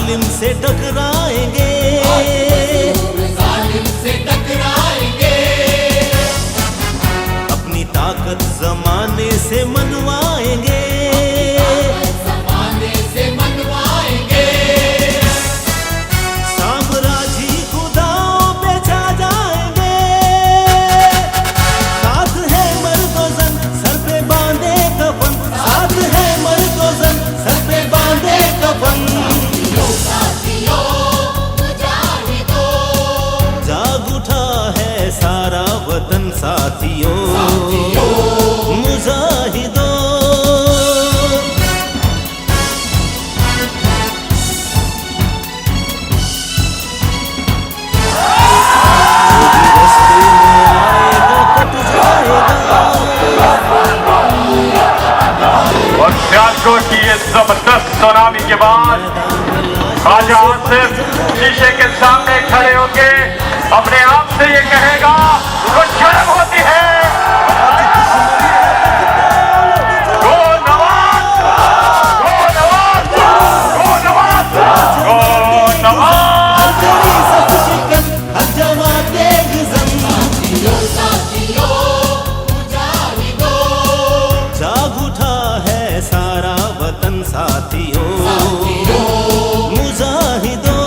जालिम से टकराएंगे, जालिम से टकराएंगे। अपनी ताकत जमाने से मनवाएंगे, जमाने से मनवाएंगे। साम्राज्य खुदाओं पे छा जाएंगे। साथ है मर्दोज़न सर पे बांधे कफन, साथ है मर्दोज़न सर पे बांधे कफन। साथियों मुजाहिदों, जाग उठा है सारा वतन साथियों, मुजाहिदों। और सियालकोट की ये जबरदस्त सुनामी के बाद ख्वाजा आसिफ शीशे के सामने खड़े होके अपने आप से ये कहेगा वो शर्म होती है। गो नवाज, गो नवाज, गो नवाज, गो नवाज। हर जमाते साथियों मुजाहिदों, जाग उठा है सारा वतन साथियों, मुजाहिदों।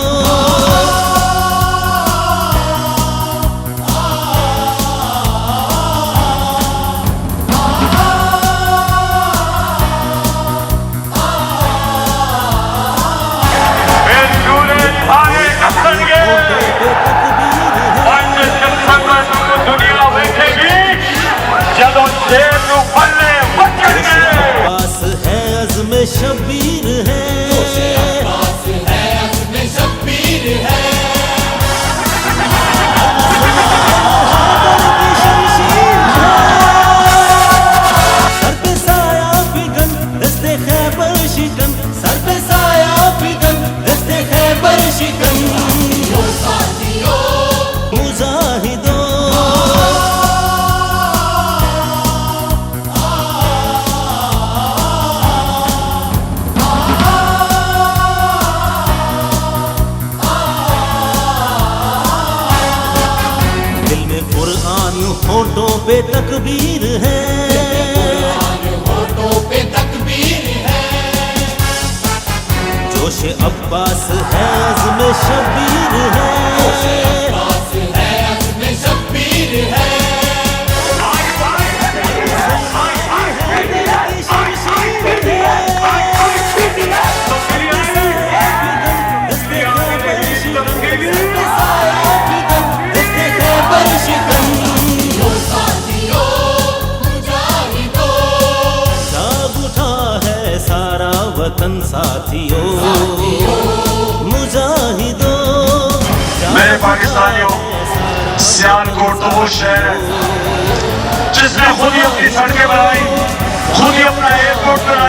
दुनिया बैठेगी जदों शेर पल्ले पास है अज़्म शबीर है, पास है अज़्म शब्बीर है। सर पे साया फिगन दस्ते खैबर शिकन, सर पे साया फिगन दस्ते खैबर शिकन। साथियों मुजाहिदों, दिल में कुरान होठों पे तकबीर है, होठों पे तकबीर है। जोश अब्बास है अज़्म शबीर है, पास है अज़्म शब्बीर है। साथियों मुजाहिदों, जाग उठा है सारा वतन साथियों, मुजाहिदों। मेरे पाकिस्तानियों, सियालकोट तो वो शहर है जिसने खुद ही अपनी सड़कें बनाई, खुद ही अपना एयरपोर्ट बनाया।